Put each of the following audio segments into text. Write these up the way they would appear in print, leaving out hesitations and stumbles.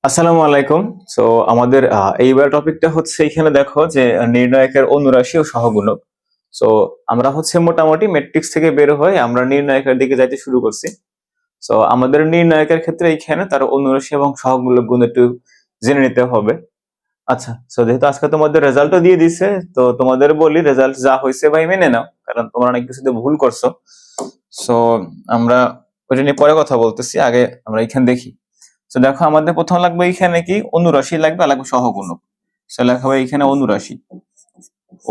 আসসালামু আলাইকুম। সো আমাদের এইবার টপিকটা হচ্ছে এখানে দেখো যে নির্ণায়কের অনুরাশি ও সহগুণক। সো আমরা হচ্ছে মোটামুটি ম্যাট্রিক্স থেকে বের হয়ে আমরা নির্ণায়কের দিকে যাইতে শুরু করছি। সো আমাদের নির্ণায়কের ক্ষেত্রে এইখানে তার অনুরাশি এবং সহগুণক গুণ একটু জেনে নিতে হবে। আচ্ছা, সো যেহেতু আজকে তোমাদের রেজাল্টও দিয়ে দিছে, তো তোমাদের বলি রেজাল্ট যা হয়েছে ভাই মেনে নাও, কারণ তোমরা অনেক কিছুতে ভুল করছো। সো আমরা ওইটা নিয়ে পরে কথা বলতেছি, আগে আমরা এখানে দেখি। তো দেখো আমাদের প্রথম লাগবে এখানে কি অনুরাশি লাগবে, আর লাগবে সহগুণক। সো লেখা হবে এখানে অনুরাশি,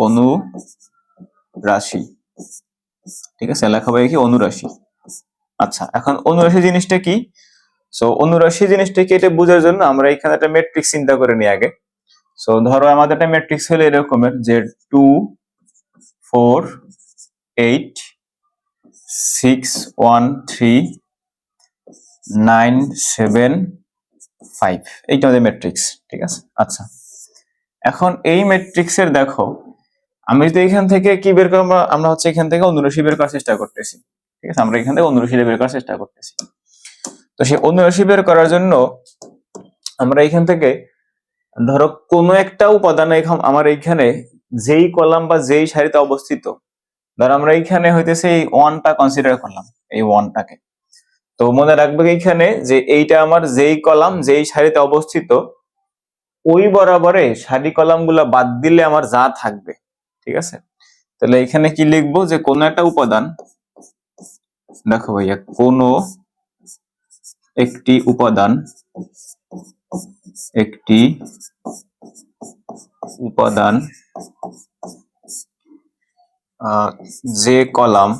অনুরাশি, ঠিক আছে, লেখা হবে কি অনুরাশি। আচ্ছা, এখন অনুরাশি জিনিসটা কি? সো অনুরাশি জিনিসটা কি এটা বোঝার জন্য আমরা এখানে একটা ম্যাট্রিক্স চিন্তা করে নিই আগে। সো ধরো আমাদের একটা ম্যাট্রিক্স হলো এরকমের যে 2 4 8 6 1 3 9 7 5, এইটা আমাদের ম্যাট্রিক্স, ঠিক আছে। আচ্ছা, এখন এই ম্যাট্রিক্সের দেখো আমি যদি এখান থেকে কি বের করবো, আমরা হচ্ছে এখান থেকে অনুরাশি বের করার চেষ্টা করতেছি, ঠিক আছে, আমরা এখান থেকে অনুরাশি বের করার চেষ্টা করতেছি। তো সেই অনুরাশি বের করার জন্য আমরা এখান থেকে ধরো কোনো একটা উপাদান আমার এইখানে যেই কলাম বা যেই সারিতে অবস্থিত, ধরো আমরা এইখানে হইতেছে এই ওয়ানটা কনসিডার করলাম, এই ওয়ানটাকে। তো মনে রাখবে এইখানে যে এইটা আমার যেই কলাম যেই সারিতে অবস্থিত, ওই বরাবরে সারি কলাম গুলা বাদ দিলে আমার যা থাকবে, ঠিক আছে। তাহলে এখানে কি লিখবো যে কোন একটা উপাদান, দেখো ভাইয়া, কোন একটি উপাদান, একটি উপাদান যে কলাম,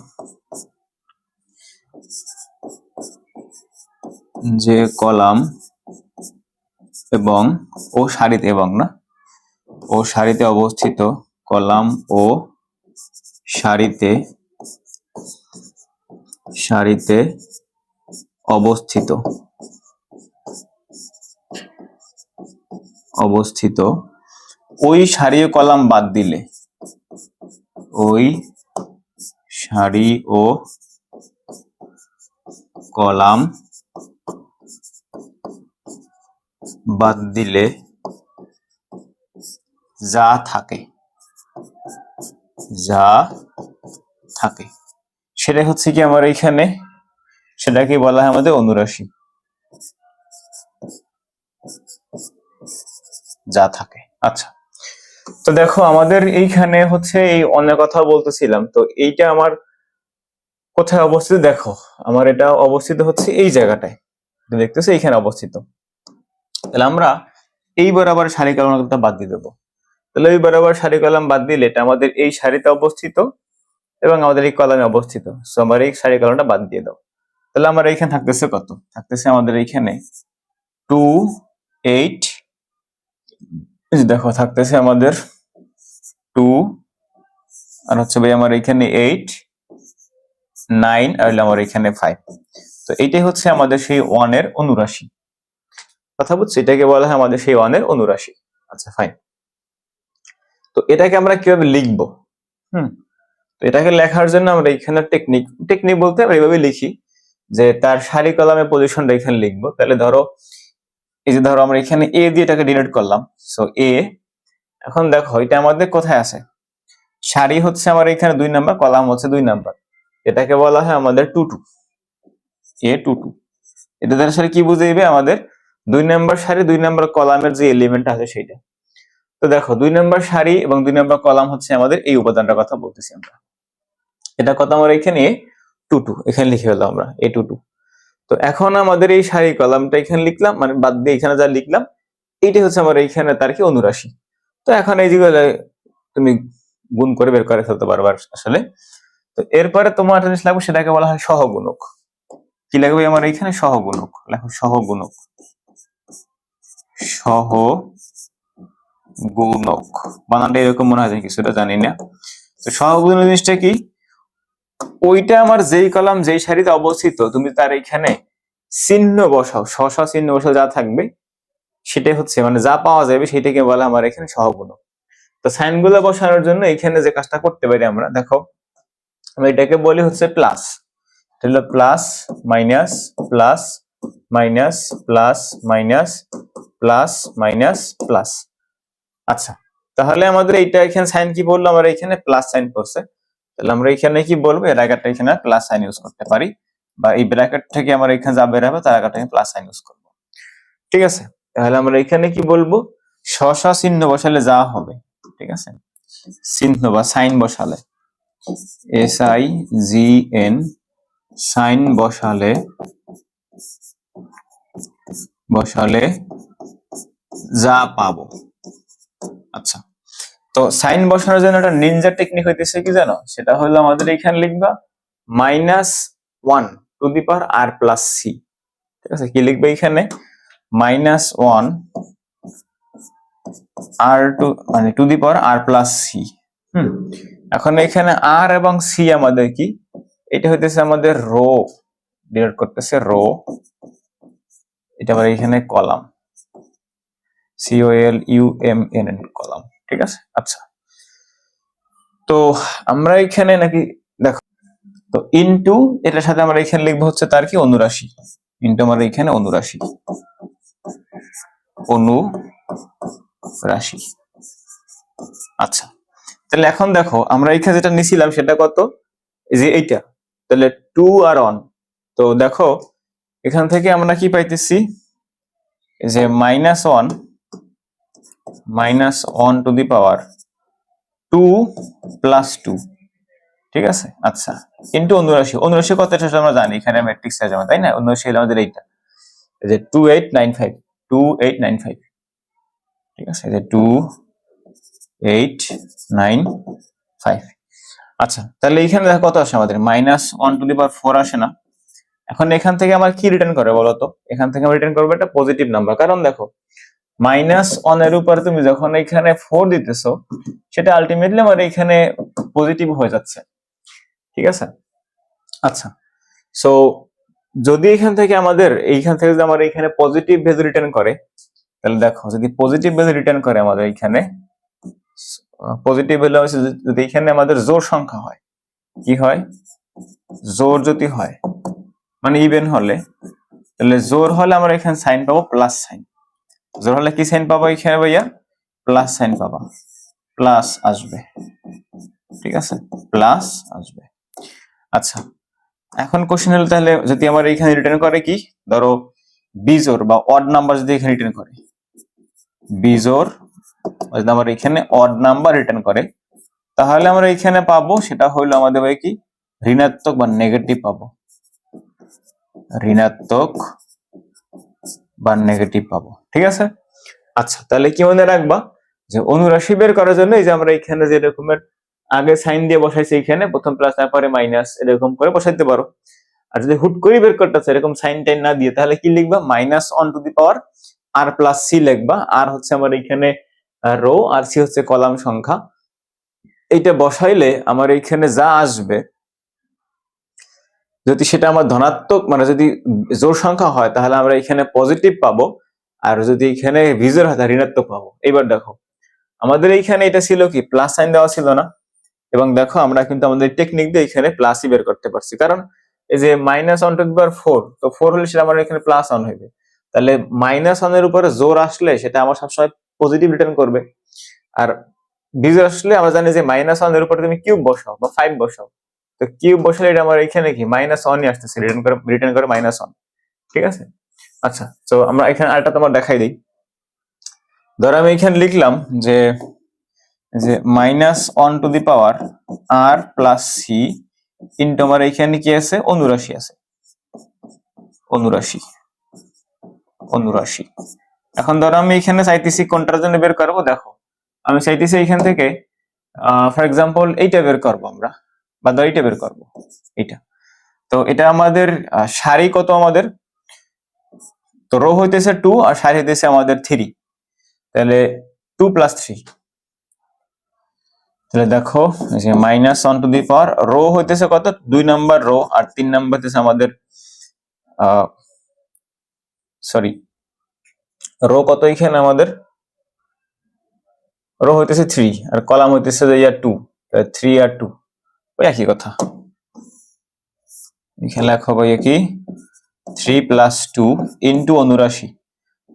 যে কলাম এবং ও সারিতে, এবং না ও সারিতে অবস্থিত, কলাম ও সারিতে সারিতে অবস্থিত অবস্থিত ওই সারি ও কলাম বাদ দিলে, ওই সারি ও কলাম বাদ দিলে যা থাকে, যা থাকে সেটা হচ্ছে কি আমার এইখানে, সেটাকে বলা হয় আমাদের অনুরাশি, যা থাকে। আচ্ছা, তো দেখো আমাদের এইখানে হচ্ছে এই অনেক কথা বলতেছিলাম, তো এইটা আমার কোথায় অবস্থিত দেখো, আমার এটা অবস্থিত হচ্ছে এই জায়গাটায়, দেখতেছো এইখানে অবস্থিত। তাহলে আমরা এই বরাবর সারি কলামটা বাদ দিয়ে দেবো। তাহলে এই বরাবর সারি কলাম বাদ দিলে এটা আমাদের এই সারিতে অবস্থিত এবং আমাদের এই কলামে অবস্থিত। সো আমার এই সারি কলামটা বাদ দিয়ে দাও। তাহলে আমার এইখানে থাকতেছে কত, থাকতেছে আমাদের এইখানে 2 8, দেখো থাকতেছে আমাদের 2, আর হচ্ছে ভাই আমার এইখানে 8 9, আর আমার এখানে 5। তো এইটাই হচ্ছে আমাদের সেই ওয়ানের অনুরাশি, কথা বুঝছো, এটাকে বলা হয় আমাদের সেই ওয়ানের অনুরাশি। আচ্ছা ফাইন, তো এটাকে আমরা কিভাবে লিখবো? তো এটাকে লেখার জন্য আমরা এখানে টেকনিক বলতে আমরা এইভাবে লিখি যে তার সারি কলামের পজিশনটা এখানে লিখবো। তাহলে ধরো এই যে ধরো আমরা এখানে এ দিয়ে এটাকে ডিনোট করলাম, সো এ। এখন দেখো এটা আমাদের কোথায় আছে, সারি হচ্ছে আমার এখানে 2 নাম্বার, কলাম হচ্ছে 2 নাম্বার, এটাকে বলা হয় আমাদের 2 2, এ 2 2। এটা দ্বারা সারি কি বুঝাইবে, আমাদের 2 নাম্বার সারি 2 নাম্বার কলামের যে এলিমেন্ট আছে সেটা। তো দেখো 2 নাম্বার সারি এবং 2 নাম্বার কলাম হচ্ছে আমাদের এই উপাদানটার কথা বলতেছি আমরা, এটা কথা আমরা এখানে 2 2 এখানে লিখে ফেললাম আমরা এ 2 2। তো এখন আমাদের এই সারি কলামটা এখানে লিখলাম, মানে বাদ দিয়ে এখানে যা লিখলাম এইটাই হচ্ছে আমার এইখানে তার কি অনুরাশি। তো এখন এই যেগুলো তুমি গুণ করে বের করে ফেলতে পারবে আসলে। তো এরপরে তোমার জিনিস লাগবে, সেটাকে বলা হয় সহগুণক। কি লাগবে আমার এইখানে, সহগুণক, লেখো সহগুণক, সহগুণক বানানটা এরকম মনে হয় কিছুটা জানি না। তো সহগুণক জিনিসটা কি, ওইটা আমার যেই কলাম যেই সারিতে অবস্থিত তুমি তার এখানে চিহ্ন বসাও, চিহ্ন বসাও, যা থাকবে সেটাই হচ্ছে মানে যা পাওয়া যাবে সেটাকে বলা আমার এখানে সহগুণক। তো সাইন গুলো বসানোর জন্য এখানে যে কাজটা করতে পারি আমরা, দেখো আমি এটাকে বলি হচ্ছে প্লাস, তাহলে plus minus plus minus plus minus plus minus plus. আচ্ছা, তাহলে আমাদের এইটা এখানে সাইন কি বললো, আমরা এখানে প্লাস সাইন করছে, তাহলে আমরা এখানে কি বলবো, এর আগেরটা এখানে প্লাস সাইন ইউজ করতে পারি, বা এই ব্র্যাকেট থেকে আমরা এখানে যা বের হবে তার আগেরটা প্লাস সাইন ইউজ করবো। ঠিক আছে, তাহলে আমরা এখানে কি বলবো, শসা চিহ্ন বসালে যা হবে, ঠিক আছে, চিহ্ন বা সাইন বসালে, SIGN সাইন বসালে যা পাবো। আচ্ছা, তো সাইন বসানোর জন্য একটা নিনজা টেকনিক হইতেছে কি জানো, সেটা হলো আমাদের এখানে লিখবা -1 to the power r plus C. ঠিক আছে, কি লিখবে এখানে, -1 r মানে to the power r plus C. এখন এখানে r এবং c আমাদের কি, এটা হইতেছে আমাদের রো, ডিনোট করতেছে রো, এটা আবার এখানে কলাম, COLUMN কলাম। ঠিক আছে, আচ্ছা, তো আমরা এখানে নাকি দেখো, তো ইনটু এটার সাথে আমরা এখানে লিখবো হচ্ছে তার কি অনুরাশি, ইনটু আমরা এখানে অনুরাশি, অনুরাশি। আচ্ছা, তাহলে এখন দেখো আমরা এখানে যেটা নিছিলাম সেটা কত, এই যে এইটা, তাহলে 2 আর 1, তো দেখো এখান থেকে আমরা কি পাইতেছি, যে -1 টু দি পাওয়ার 2 প্লাস 2। ঠিক আছে, আচ্ছা, ইনটু অনুরাশি, অনুরাশি কত সেটা আমরা জানি, এখানে ম্যাট্রিক্স আছে তাই না, অনুরাশি হলো আমাদের এইটা, এই যে 2895। ঠিক আছে, এই যে 2895। আচ্ছা, তাহলে এখানে দেখো কত আসে আমাদের, -1 টু দি পাওয়ার 4 আসে না। এখন এখান থেকে আমার কি রিটার্ন করে বলতো, এখান থেকে আমরা রিটার্ন করবো একটা পজিটিভ নাম্বার, কারণ দেখো -1 এর উপর তুমি যখন এখানে 4 দিতেছো, সেটা আলটিমেটলি আমার এখানে পজিটিভ হয়ে যাচ্ছে। ঠিক আছে, আচ্ছা, সো যদি এখান থেকে যদি আমার এখানে পজিটিভ ভ্যালু রিটার্ন করে, তাহলে দেখো যদি পজিটিভ ভ্যালু রিটার্ন করে আমাদের এখানে, পজিটিভ ভ্যালু যদি এখানে আমাদের জোড় সংখ্যা হয়, কি হয়, জোড় যদি হয় মানে ইভেন হলে, তাহলে জোড় হলে আমরা এখানে সাইন পাবো প্লাস সাইন, জোড় হলে কি সাইন পাবো এখানে ভাইয়া, প্লাস সাইন পাবা, প্লাস আসবে। ঠিক আছে, প্লাস আসবে। আচ্ছা, এখন কোশ্চেন হলো তাহলে যদি আমার এখানে রিটার্ন করে কি, ধরো বিজোড় বা অড নাম্বার যদি এখানে রিটার্ন করে, বিজোড় যদি আমার এখানে অড নাম্বার রিটার্ন করে, তাহলে আমরা এখানে পাবো সেটা হলো আমাদের ভাই কি, ঋণাত্মক বা নেগেটিভ পাবো, ঋণাত্মক বা নেগেটিভ পাবো। ঠিক আছে, আচ্ছা, তাহলে কি মনে রাখবা, যে অনুরাশি বের করার জন্য এই যে আমরা এখানে যে রকমের আগে সাইন দিয়ে বসাইছি, এখানে প্রথম প্লাস তারপরে মাইনাস এরকম করে বসাইতে পারো। আর যদি হুট করে বের করতেছে এরকম সাইন টাইন না দিয়ে, তাহলে কি লিখবা, -1 to the power r plus C লিখবা, আর হচ্ছে আমার এখানে রো আর সি হচ্ছে কলাম সংখ্যা। এইটা বসাইলে আমার এইখানে যা আসবে, যদি সেটা আমার ধনাত্মক মানে যদি জোড় সংখ্যা হয় তাহলে আমরা এখানে পজিটিভ পাবো, আর যদি এখানে বিজোড় হয় তাহলে ঋণাত্মক পাবো। এবার দেখো আমাদের এইখানে এটা ছিল কি, প্লাস সাইন দেওয়া ছিল না, এবং দেখো আমরা কিন্তু আমাদের টেকনিক দিয়ে এখানে প্লাসই বের করতে পারছি, কারণ এই যে -1 টু দি পাওয়ার 4, তো 4 হলে সেটা আমার এখানে +1 হবে, তাহলে -1 এর উপরে জোর আসলে সেটা আমার সবসময় পজিটিভ রিটার্ন করবে, আর বিজোড় আসলে আমরা জানি যে -1 এর উপরে তুমি কিউব বসাও বা 5 বসাও, তো কিউব বসালে এটা আমার এখানে কি -1ই আসতেছে, রিটার্ন করে -1। ঠিক আছে, আচ্ছা, তো আমরা এখানে আরেকটা তোমার দেখাই দিই, ধরো আমি এখানে লিখলাম যে -1 to the power r plus C into আমার এখানে কি আছে, অনুরাশি আছে, অনুরাশি। এখন ধরো আমি এখানে চাইতেছি কোনটার জন্য বের করবো, দেখো আমি চাইতেছি এখান থেকে ফর এক্সাম্পল এইটা বের করবো আমরা, বা ধর এইটা বের করবো, এইটা, তো এটা আমাদের সারি কত আমাদের, তো রো হইতেছে 2 আর সারি হইতেছে আমাদের 3, তাহলে 2 + 3, তাহলে দেখো যে -1 টু দি পাওয়ার রো হইতেছে কত, 2 নাম্বার রো, আর 3 নাম্বার হইতেছে আমাদের সরি রো কত এখানে আমাদের, রো হইতেছে 3 আর কলাম হইতেছে 2, 3 আর 2 ওই একই কথা, এখানে লেখো ভাই কি 3 + 2 ইন্টু 79।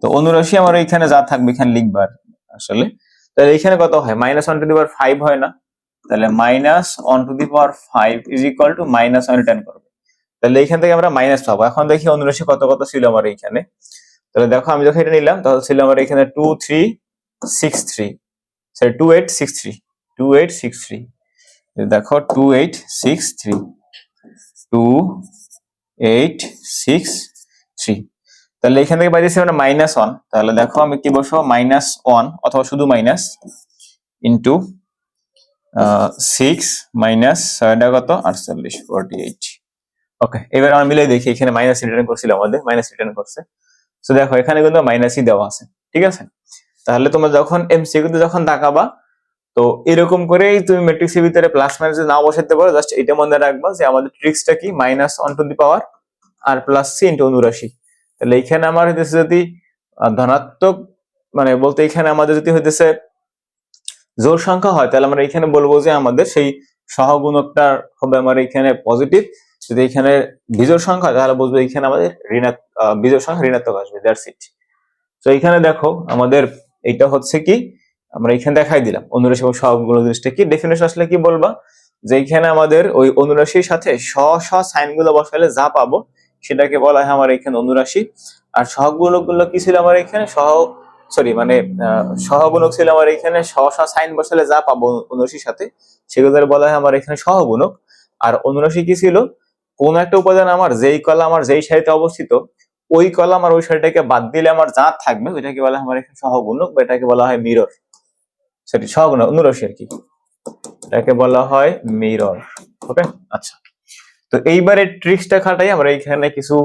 তো 79 আমার এখানে যা থাকবে এখানে লিখবার আসলে, তাহলে এখানে কত হয়, -1^5 হয় না, তাহলে -1^5 = -1 রিটার্ন করবে। তাহলে এখান থেকে আমরা মাইনাস পাবো। এখন দেখি 79 কত কত ছিল আমার এইখানে। তাহলে দেখো আমি যখন এটা নিলাম তাহলে ছিল আমার এখানে 2363, সরি 2863, 2863, দেখো 2863, 2863। তাহলে এখান থেকে পাইতেছি আমরা -1। তাহলে দেখো আমি কি বসবো, -1 অথবা শুধু মাইনাস ইন্টু 6 মাইনাস 6টা কত 48, 48। ওকে, এবার আমরা মিলাই দেখি, এখানে মাইনাস রিটার্ন করছিল, আমাদের মাইনাস রিটার্ন করছে। তো দেখো এখানে কিন্তু মাইনাসই দেওয়া আছে, ঠিক আছে। তাহলে তোমরা যখন এমসিকিউতে যখন তাকাবা, তো এরকম করেই তুমি ম্যাট্রিক্সের ভিতরে প্লাস মাইনাস না বসাতে পারো, জাস্ট এটা মনে রাখবা যে আমাদের ট্রিক্সটা কি, -1 আর প্লাস c ইন্টু 79। তাহলে এইখানে আমার হইতেছে যদি ধনাত্মক, মানে বলতে এখানে আমাদের যদি হইতেছে জোড় সংখ্যা হয়, তাহলে আমরা এখানে বলবো যে আমাদের সেই সহগুণকটা হবে আমার এখানে পজিটিভ। যদি এখানে বিজোড় সংখ্যা তাহলে বুঝবো এখানে আমাদের বিজোড় সংখ্যা ঋণাত্মক আসবে, দ্যাটস ইট। তো এখানে দেখো আমাদের এটা হচ্ছে কি, আমরা এখানে দেখাই দিলাম 79 এবং সহগুণ জিনিসটা কি। ডেফিনেশন আসলে কি বলবা, যে এখানে আমাদের ওই 79 সাথে সাইন গুলো বসালে যা পাবো সেটাকে বলা হয় আমার এখানে 79। আর সহগুণক গুলো কি ছিল আমার এখানে, সহগুণক ছিল আমার এখানে সাইন বসালে যা পাবো 79 সাথে সেগুলোর বলা হয় আমার এখানে সহগুণক। আর 79 কি ছিল, কোন একটা উপাদান আমার যেই কলাম আমার যেই সারিতে অবস্থিত, ওই কলাম আর ওই সারিটাকে বাদ দিলে আমার যা থাকবে ওইটাকে বলা হয় আমার এখানে সহগুণক, বা এটাকে বলা হয় মিরর। সরি, সহগুণক 79 আর কি, এটাকে বলা হয় মিরর। ওকে, আচ্ছা। তো এইবারে ট্রিক্সটা খাটাই আমরা এখানে কিছু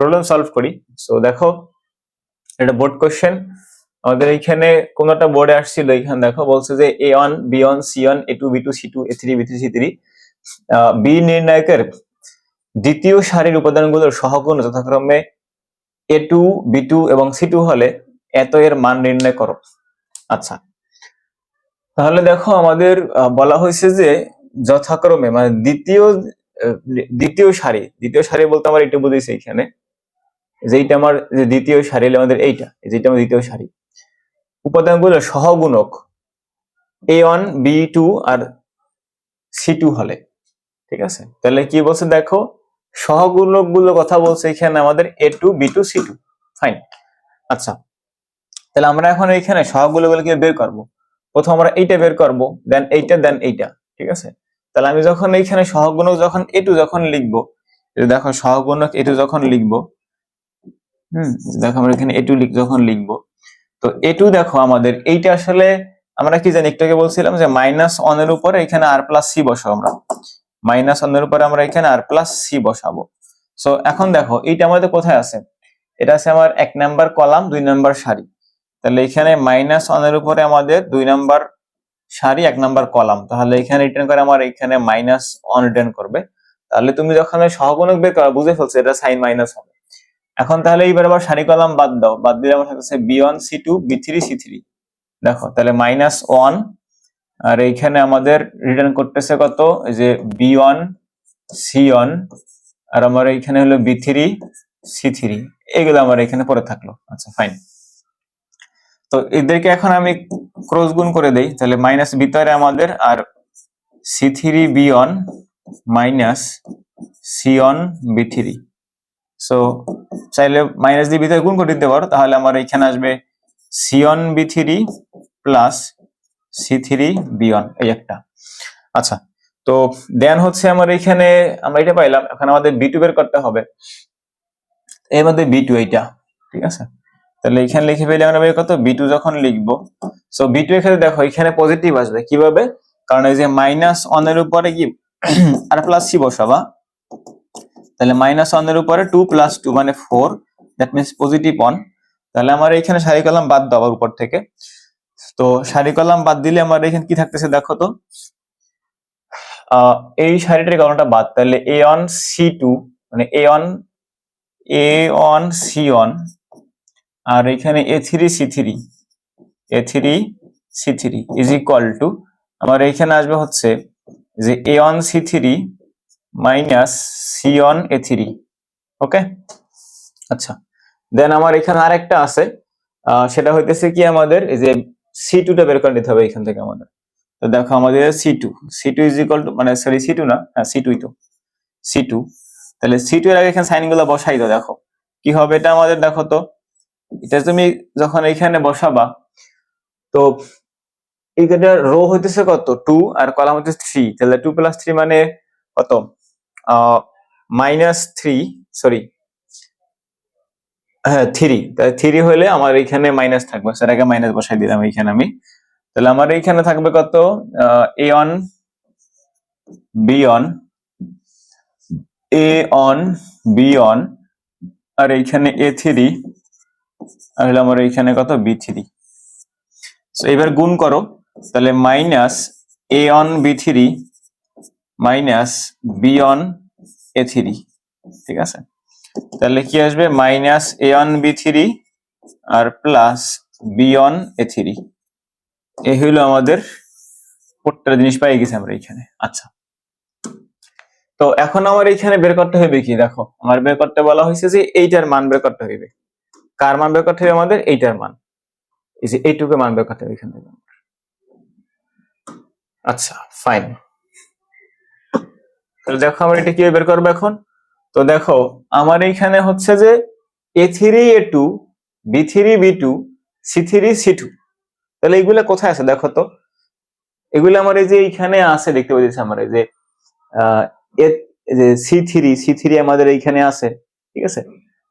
প্রবলেম সলভ করি। সো দেখো এটা বোর্ড কোশ্চেন, আমাদের এইখানে কোন একটা বোর্ডে আসছিল, এখানে দেখো বলছে যে A1 B1 C1 A2 B2 C2 A3 B3 C3 B নির্ণায়কের দ্বিতীয় সারির উপাদানগুলোর সহগুণ যথাক্রমে A2 B2 এবং C2 হলে এত এর মান নির্ণয় করো। আচ্ছা, তাহলে দেখো আমাদের বলা হয়েছে যে যথাক্রমে, মানে দ্বিতীয় সারি বলতে আমার এটা বুঝেছি এখানে, যেটা আমার যে দ্বিতীয় সারি আমাদের এইটা, যেটা আমার দ্বিতীয় সারি, উপাদানগুলোর সহগুণক A1 B2 আর C2 হলে, ঠিক আছে। তাহলে কি বলছে দেখো, সহগুণক গুলো কথা বলছে এখানে আমাদের A2 B2 C2, ফাইন। আচ্ছা, তাহলে আমরা এখন এখানে সহগুণকগুলোকে বের করব। প্রথম আমরা এইটা বের করব, দেন এইটা, দেন এইটা, ঠিক আছে। তাহলে আমি যখন এইখানে সহগুণক যখন A2 যখন লিখবো, দেখো সহগুণক A2 যখন লিখবো, দেখো আমরা এখানে A2 যখন লিখবো, তো A2 দেখো আমাদের এইটা আসলে আমরা কি জানি, একটু আগে বলছিলাম যে -1 এর উপরে এখানে r প্লাস c বসাবো আমরা, -1 এর উপরে আমরা এখানে r প্লাস c বসাবো। সো এখন দেখো এইটা আমাদের কোথায় আছে, এটা আছে আমার 1 নাম্বার কলাম 2 নাম্বার সারি। তাহলে এখানে -1 এর উপরে আমাদের 2 নাম্বার সারি 1 নাম্বার কলাম, তাহলে এখানে রিটার্ন করে আমার এখানে -1 রিটার্ন করবে। তাহলে তুমি যখন সহগুণক বের করো বুঝে ফেলছো এটা সাইন মাইনাস হবে। এখন তাহলে এইবার আবার সারি কলাম বাদ দাও, বাদ দিলে আমার থাকছে B1 C2 B3 C3। দেখো তাহলে -1, আর এইখানে আমাদের রিটার্ন করতেছে কত, এই যে B1 C1, আর আমার এইখানে হলো B3 C3, এগুলো আমার এখানে পড়ে থাকলো। আচ্ছা, ফাইন। তো এদেরকে এখন আমি ক্রস গুণ করে দেই, তাহলে মাইনাস ভিতরে আমাদের আর C3 B1 minus C1 B3। So চাইলে মাইনাস দিয়ে ভিতরে গুণ করে দিতে পারো, তাহলে আমার এখানে আসবে C1 B3 plus C3 B1, এই একটা। আচ্ছা, তো দেন হচ্ছে আমার এখানে আমরা এটা পাইলাম, এখন আমাদের B2 বের করতে হবে। এর মধ্যে B2 এইটা, ঠিক আছে। তাহলে এখানে লিখে ফেলে আমরা বের কত, B2 যখন লিখবো, সো B2 এখানে দেখো এখানে পজিটিভ আসবে, কিভাবে, কারণ এই যে -1 এর উপরে কি আর প্লাস c বসাবা, তাহলে -1 এর উপরে 2 + 2 মানে 4, দ্যাট মিন্স পজিটিভ 1। তাহলে আমার এখানে সারি কলাম বাদ দাও উপর থেকে, তো সারি কলাম বাদ দিলে আমার এখানে কি থাকতেছে দেখো তো, এই সারিটার কলামটা বাদ, তাহলে A1 C2 মানে A1 C1, আর এখানে A3 C3 is equal to আমার এখানে আসবে হচ্ছে যে A1 C3 minus C1 A3। ওকে, আচ্ছা, দেন আমার এখানে আরেকটা আছে, সেটা হইতেছে কি আমাদের এই যে C2 টা বের করে নিতে হবে এখান থেকে আমাদের। তো দেখো আমাদের C2 ইজ ইকুয়াল টু, মানে সরি C2 না, হ্যাঁ C2 ই তো, C2। তাহলে C2 এর আগে এখানে সাইন গুলো বসাই দাও, দেখো কি হবে এটা আমাদের। দেখো তো এটা তুমি যখন এখানে বসাবা, তো এইটা রো হইতেছে কত 2 আর কলাম হইতেছে 3, তাহলে 2 প্লাস 3 মানে কত, -3, সরি হ্যাঁ 3, তাহলে 3 হলে আমার এখানে মাইনাস থাকবে, স্যার আগে মাইনাস বসাই দিলাম এইখানে আমি। তাহলে আমার এইখানে থাকবে কত, a1 b1 a1 b1 আর এইখানে a3 আর হলো আমার এইখানে কত b3। তো এবার গুণ করো, তাহলে minus a1 b3 minus b1 a3, ঠিক আছে। তাহলে কি আসবে, মাইনাস a1 b3 আর প্লাস b1 a3। এই হইলো আমাদের প্রত্যেকটা জিনিস পাই গেছি আমরা এইখানে। আচ্ছা, তো এখন আমার এইখানে বের করতে হবে কি, দেখো আমার বের করতে বলা হয়েছে যে এইটার মান বের করতে হবে। কার মান বের করতে হবে আমাদের, এইটার মান, এই যে এইটুকু মান বের করতে হবে এখান থেকে। আচ্ছা ফাইন, তাহলে দেখো আমরা এটা কিভাবে বের করবো এখন। তো দেখো আমার এইখানে হচ্ছে যে a3 a2 b3 b2 c3 c2, তাহলে এগুলা কোথায় আছে দেখো তো। এগুলো আমার এই যে এইখানে আছে, দেখতে পাচ্ছি আমরা এই যে C3 আমাদের এইখানে আছে, ঠিক আছে।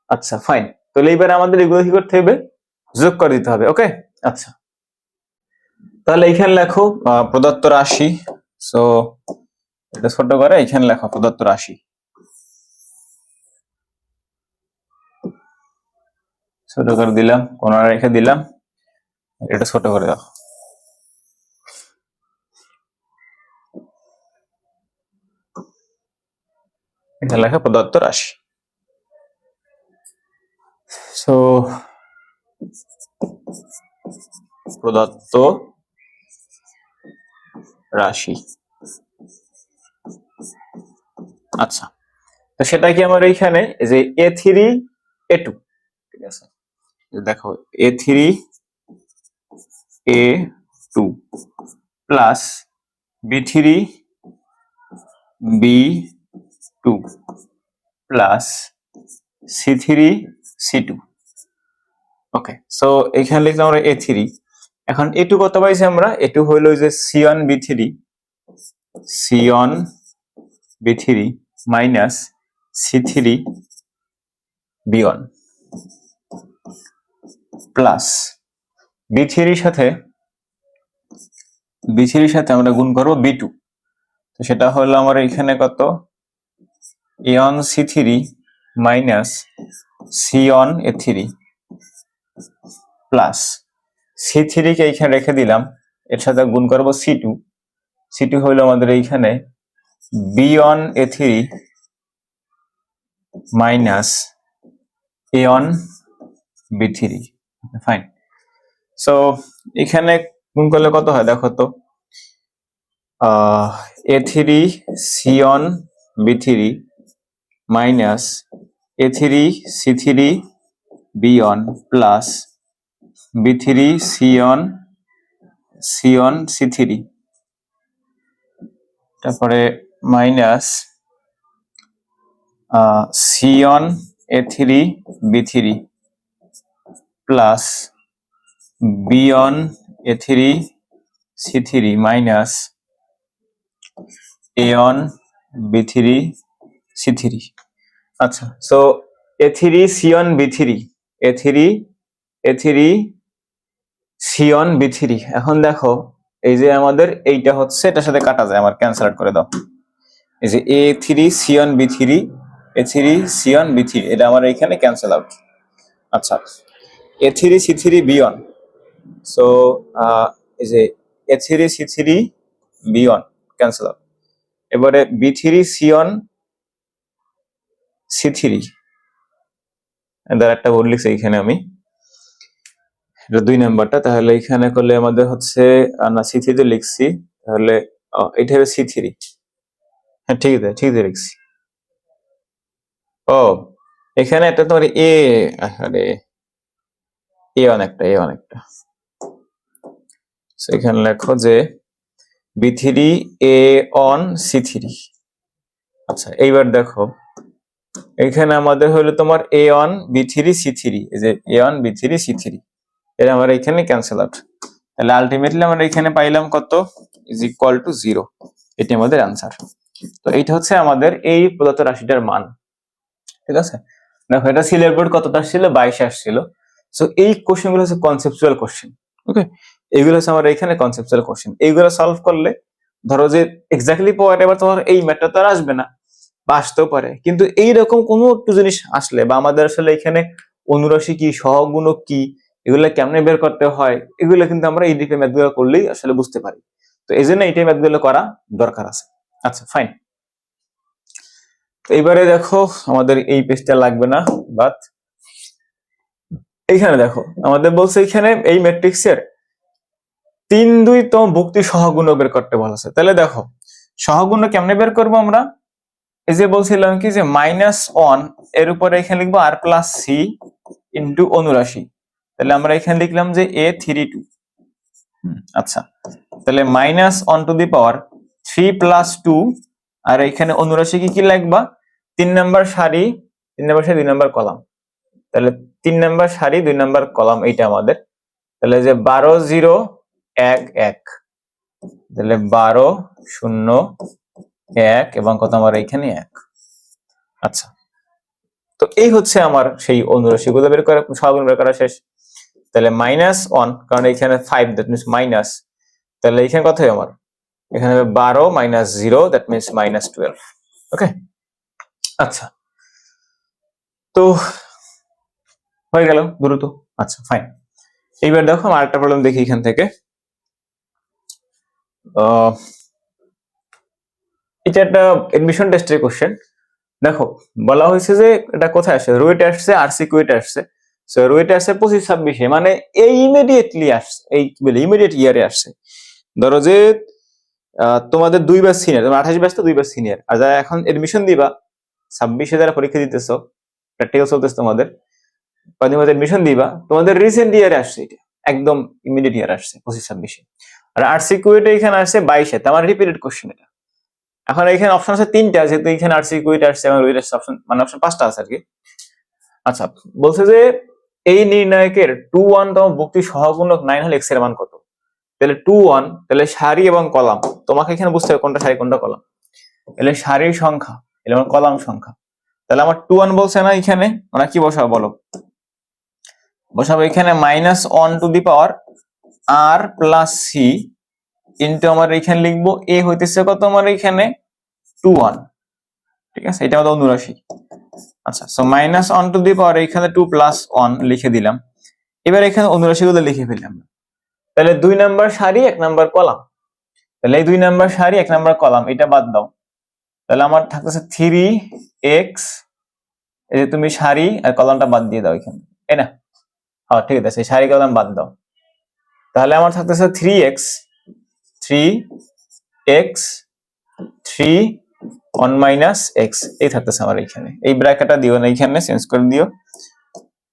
আচ্ছা ফাইন, তাহলে এইবার আমাদের এগুলো কি করতে হবে, যোগ করে দিতে হবে। ওকে, আচ্ছা তাহলে এইখানে লেখো প্রদত্ত রাশি। সো এটা ছোট করে এখানে লেখো প্রদত্ত রাশি, ছোট করে দিলাম, কোণা রেখে দিলাম, এটা ছোট করে দাও। এখানে লেখা প্রদত্ত রাশি। সো প্রদত্ত রাশি, আচ্ছা তো সেটা কি আমার এইখানে যে a3 a2, ঠিক আছে। দেখো a3 a2 plus b3 b2 plus c3 c2। ওকে, সো এখানে লিখলাম আমরা a3। এখন a2 কত পাইছি আমরা, a2 হইলো যে c1 b3 c1 b3 minus c3 b1 plus b3 সাথে আমরা গুণ করব b2, তো সেটা হলো আমার এখানে কত a1 c3 minus c1 a3 plus c3 কে এখানে রেখে দিলাম, এর সাথে গুণ করব c2 হলো আমাদের এইখানে b1 a3 minus a1 b3। Fine, so এখানে গুণ করলে কত হয় দেখো তো, a3 c1 b3 minus a3 c3 b1 plus b3 c1 c3, তারপরে minus c1 a3 b3 plus b1 a3 c3 minus a1 b3 c3। আচ্ছা, so a3 c1 b3 a3 c1 b3। এখন দেখো এই যে আমাদের এইটা হচ্ছে, এটার সাথে কাটা যায়, আমার ক্যান্সেল আউট করে দাও। এই যে a3 c1 b3 a3 c1 b3, এটা আমার এখানে ক্যান্সেল আউট। আচ্ছা, a3 c3 b1, সো এই যে a3 c3 b1 cancel out. এবারে b3 c1 c3, এদের একটা ভুল লিখছি এখানে আমি, এটা 2 নাম্বারটা, তাহলে এখানে করলে আমাদের হচ্ছে না c3 তে লিখছি, তাহলে এটা হবে c3। হ্যাঁ ঠিক আছে লিখছি। ও এখানে একটা তোমার এ, আরে এ অনেকটা এখানে লেখো যে বি3 এ অন সি3। আচ্ছা এইবার দেখো এখানে আমাদের হলো তোমার এ অন বি3 সি3, এই যে এ অন বি3 সি3, এটা আমরা এখানে ক্যান্সেল আউট। তাহলে আলটিমেটলি আমরা এখানে পাইলাম কত, ইজ ইকুয়াল টু 0। এটি আমাদের আনসার। তো এইটা হচ্ছে আমাদের এই প্রদত্ত রাশিটার মান। ঠিক আছে, দেখো এটা সিলেট বোর্ড কতটা আসছিল, 22 আসছিল। সো এই কোশ্চেন গুলো হচ্ছে কনসেপচুয়াল কোশ্চেন। ওকে, এইগুলো হচ্ছে আমার এখানে কনসেপচুয়াল কোশ্চেন। এইগুলো সলভ করলে ধরো যে এক্স্যাক্টলি পয়েন্ট এবার তোমার এই ম্যাথটা তো আর আসবে না বা আসতেও পারে, কিন্তু এইরকম কোনো একটু জিনিস আসলে বা আমাদের আসলে এখানে অনুরাশি কি, সহগুণক কি, এগুলো কেমনে বের করতে হয়, এগুলো কিন্তু আমরা এই টাইপের ম্যাথগুলো করলেই আসলে বুঝতে পারি। তো এই জন্য এই টাইপের ম্যাথগুলো করা দরকার আছে। আচ্ছা ফাইন, এইবারে দেখো আমাদের এই পেজটা লাগবে না, বাট এইখানে দেখো আমাদের বলছে এখানে এই ম্যাট্রিক্সের 3-2 তম ভুক্তি সহগুণক বের করতে বলেছে। তাহলে দেখো সহগুণক কেমনে বের করবো আমরা, এই যে বলছিলাম কি যে -1 এর উপরে এখানে লিখবো আর প্লাস সি ইন্টু অনুরাশি। তাহলে আমরা এখানে লিখলাম যে a32। আচ্ছা, তাহলে -1 টু দি পাওয়ার 3 প্লাস 2, আর এখানে অনুরাশি কি কি লিখবা, 3 নাম্বার সারি 2 নাম্বার কলাম। তাহলে 3 নাম্বার সারি 2 নাম্বার কলাম এইটা আমাদের। তাহলে যে 12 0 1 1, তাহলে 12 0 1 এবং কত আমার এখানে 1। আচ্ছা, তো এই হচ্ছে আমার সেই অনুরাশি গুলো বের করা, সহগুণ বের করা শেষ। তাহলে -1 কারণ এখানে 5, দ্যাট মিনস মাইনাস, তাহলে এখানে কত হয় আমার, এখানে 12 - 0, দ্যাট মিনস -12। ওকে, আচ্ছা তো হয়ে গেল দ্রুত। আচ্ছা ফাইন, এইবার দেখো আমার আরেকটা প্রবলেম দেখি এখান থেকে। এটা একটা এডমিশন টেস্টের কোশ্চেন। দেখো বলা হয়েছে যে এটা কোথায় আসছে, রুয়েটে আসছে, আরসি কুয়েটে আসছে। সো রুয়েটে আসছে 25-26-এ, মানে এই ইমিডিয়েটলি আসছে, এই কি বলে ইমিডিয়েট ইয়ারে আসছে। ধরো যে তোমাদের 2 ব্যাচ সিনিয়র, তোমার 28 ব্যাচ তো 2 ব্যাচ সিনিয়র, আর যারা এখন এডমিশন দিবা 26-এ যারা পরীক্ষা দিতেছো, প্র্যাকটিক্যাল চলতেছে তোমাদের, কদিন মধ্যে এডমিশন দিবা, তোমাদের রিসেন্ট ইয়ারে আসছে, এটা একদম ইমিডিয়েট ইয়ার আসছে 25-26-এ। আর আরসি কুয়েটে এখানে আসছে 22-এ, আমার রিপিটেড কোশ্চেন এটা। এখন এখানে অপশন আছে 3টা, যেহেতু এখানে আরসি কুয়েট আসছে এবং রুয়েট আসছে, অপশন মানে অপশন 5টা আছে আর কি। আচ্ছা, বলছে যে এই নির্ণায়কের 2-1 তম ভুক্তি সহগুণক 9 হলে এক্স এর মান কত। তাহলে 2-1, তাহলে সারি এবং কলাম, তোমাকে এখানে বুঝতে হবে কোনটা সারি কোনটা কলাম। তাহলে সারির সংখ্যা, তাহলে আমার কলাম সংখ্যা। তাহলে আমার 2-1 বলছে না এখানে, আমরা কি বসাবো বলো, বসাবো এখানে -1 to the power R plus C into আমার এখানে লিখবো এ হইতেছে কত আমার এখানে 2-1। ঠিক আছে, এটা আমাদের অনুরাশি। আচ্ছা, সো -1 টু দি পাওয়ার এখানে 2 + 1 লিখে দিলাম। এবার এখানে অনুরাশিগুলো লিখে ফেললাম। তাহলে 2 নাম্বার সারি 1 নাম্বার কলাম, তাহলে এই 2 নাম্বার সারি 1 নাম্বার কলাম এটা বাদ দাও। তাহলে আমার থাকতেছে 3x, এই যে তুমি সারি আর কলামটা বাদ দিয়ে দাও এখানে, তাই না? হ্যাঁ ঠিক আছে, সারি কলাম বাদ দাও। তাহলে আমার থাকতেছে 3x 3 1 - x, এই থাকতেছে আমার এখানে। এই ব্র্যাকেটটা দিও না, এখানে চেঞ্জ করে দিও।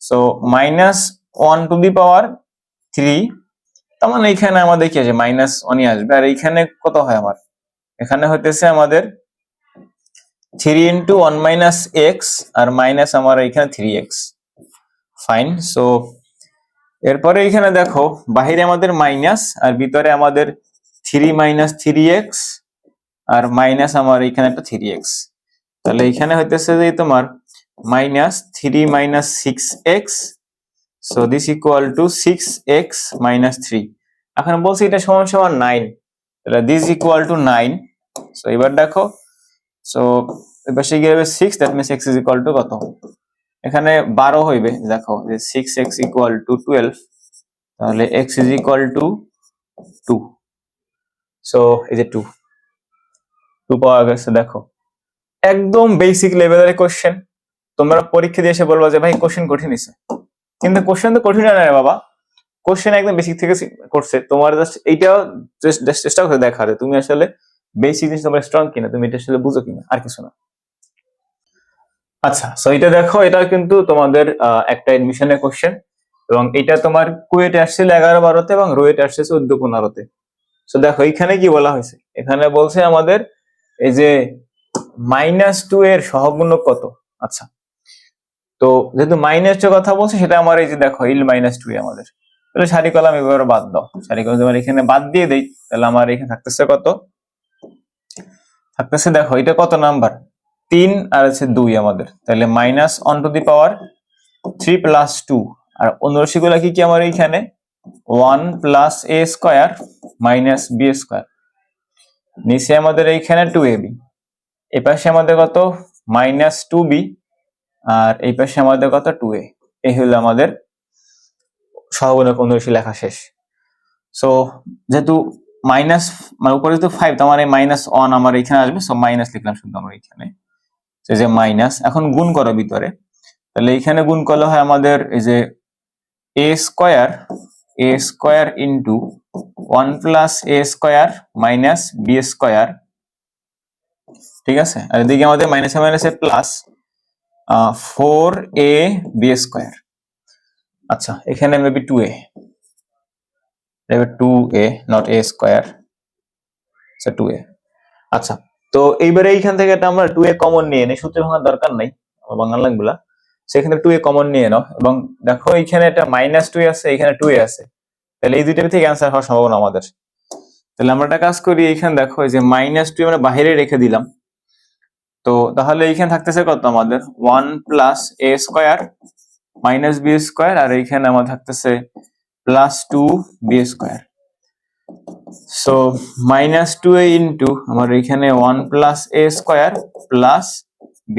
সো -1 টু দি পাওয়ার 3, তার মানে এখানে আমাদের কি আছে, -1ই আসবে। আর এইখানে কত হয় আমার, এখানে হইতেছে আমাদের 3 × 1 - x, আর মাইনাস আমার এখানে 3x। ফাইন, সো এরপরে এখানে দেখো বাহিরে আমাদের মাইনাস আর ভিতরে আমাদের 3 - 3x আর মাইনাস আমার এখানে একটা 3x। তাহলে এখানে হইতেছে যে তোমার -3 - 6x, so this equal to 6x - 3। এখন বলছি এটা সমান সমান 9, তাহলে দিস ইকুয়াল টু 9। সো এবার দেখো, সো এবার সে গিয়ে 6, that means x is equal to কত, এখানে 12 হইবে। দেখো যে 6x ইকুয়াল টু 12, তাহলে x is equal to 2। So এই যে 2 পাওয়া গেছে। দেখো একদম বেসিক লেভেলের কোশ্চেন, তোমরা পরীক্ষা দিয়ে এসে বলবা যে ভাই কোশ্চেন কঠিন হয়েছে, কিন্তু কোশ্চেন তো কঠিন না রে বাবা, কোশ্চেন একদম বেসিক থেকে করছে। তোমার জাস্ট এইটাও চেষ্টা করে দেখা যে তুমি আসলে বেসিক জিনিস তোমার স্ট্রং কিনা, তুমি এটা আসলে বুঝো কিনা, আর কিছু না। আচ্ছা, সো এটা দেখো, এটা কিন্তু তোমাদের একটা এডমিশনের কোশ্চেন, এবং এটা তোমার কুয়েটে আসছিল 11-12-তে এবং রুয়েটে আসছে 14-15-তে। সো দেখো এখানে কি বলা হয়েছে, এখানে বলছে আমাদের এই যে -2 এর সহগুণক কত। আচ্ছা, তো যেহেতু -2 কথা বলছে, সেটা আমার এই যে দেখো -2 আমাদের, তাহলে সারি কলাম এভাবে বাদ দাও, সারি কলাম তোমার এখানে বাদ দিয়ে দেই, তাহলে আমার এখানে থাকতেছে কত, থাকতেছে দেখো এটা কত নাম্বার, 3 আর আছে 2 আমাদের, তাহলে -1 + 2, আর অনুরাশি গুলা কি কি আমার এইখানে 1 + a² - b², নিচে আমাদের এইখানে 2ab, এই পাশে আমাদের কত -2b, আর এই পাশে আমাদের কত 2a। এই হলো আমাদের সহগুণক অনুরাশি লেখা শেষ। সো যেহেতু মাইনাস মানে উপরে যেহেতু 5, তার মানে -1 আমার এখানে আসবে, সো মাইনাস লিখলাম শুধু আমরা এখানে, যে মাইনাস। এখন গুণ করো ভিতরে, তাহলে এখানে গুণ করলে হয় আমাদের এই যে a² ইন্টু 1 + a² - b², ঠিক আছে, আর এদিকে আমাদের মাইনাসে মাইনাসে প্লাস 4ab²। আচ্ছা, এখানে maybe 2a, 2a not a², 2a। আচ্ছা, তো এইবারে এইখান থেকে এটা আমরা 2a কমন নিয়ে নিই, সূত্র ভাঙার দরকার নাই আমার বাংলাগুলা, সেখানে 2a কমন নিয়ে নাও, এবং দেখো এইখানে এটা -2 আছে, এখানে 2a আছে, তাহলে এই দুইটার থেকে অ্যান্সার হওয়ার সম্ভাবনা আমাদের। তাহলে আমরা একটা কাজ করি, এইখানে দেখো এই যে -2 আমরা বাইরে রেখে দিলাম, তো তাহলে এইখানে থাকতেছে কত আমাদের 1 + a² - b², আর এইখানে আমার থাকতেছে +2b²। সো -2a ইন্টু আমার এখানে 1 + a² + b²।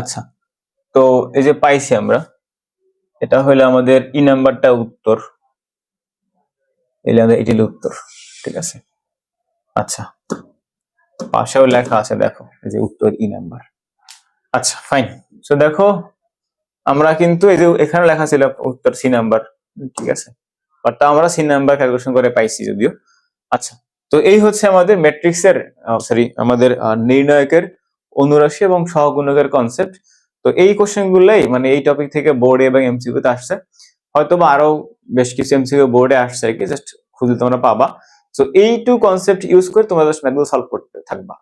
আচ্ছা, তো এই যে পাইছি আমরা, এটা হলো আমাদের ই নাম্বারটা উত্তর, এটি হলো উত্তর, ঠিক আছে। আচ্ছা, পাশেও লেখা আছে দেখো এই যে উত্তর ই নাম্বার। আচ্ছা, ফাইন। সো দেখো আমরা কিন্তু এই যে এখানে লেখা ছিল উত্তর সি নাম্বার, ঠিক আছে, বাট আমরা সি নাম্বার ক্যালকুলেশন করে পাইছি যদিও। আচ্ছা, তো এই হচ্ছে আমাদের ম্যাট্রিক্সের আমাদের নির্ণায়কের অনুরাশি এবং সহগুণকের কনসেপ্ট। তো এই কোশ্চেন গুলাই মানে এই টপিক থেকে বোর্ডে এবং এমসিকিউ তে আসছে, হয়তো বা আরো বেশ কিছু এমসিকিউ বোর্ডে আসছে, কি জাস্ট খুঁজে তোমরা পাবা। সো এই টু কনসেপ্ট ইউজ করে তোমরা জাস্ট ম্যাথগুলো সলভ করতে থাকবা,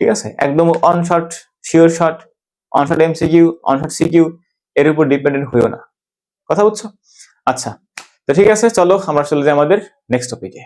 ঠিক আছে, একদম on short, sure short, on short MCQ, on short CQ, এর উপর ডিপেন্ডেন্ট হইও না, কথা বুঝছো? আচ্ছা, তো ঠিক আছে, চলো আমরা চলে যাই আমাদের নেক্সট টপিকে।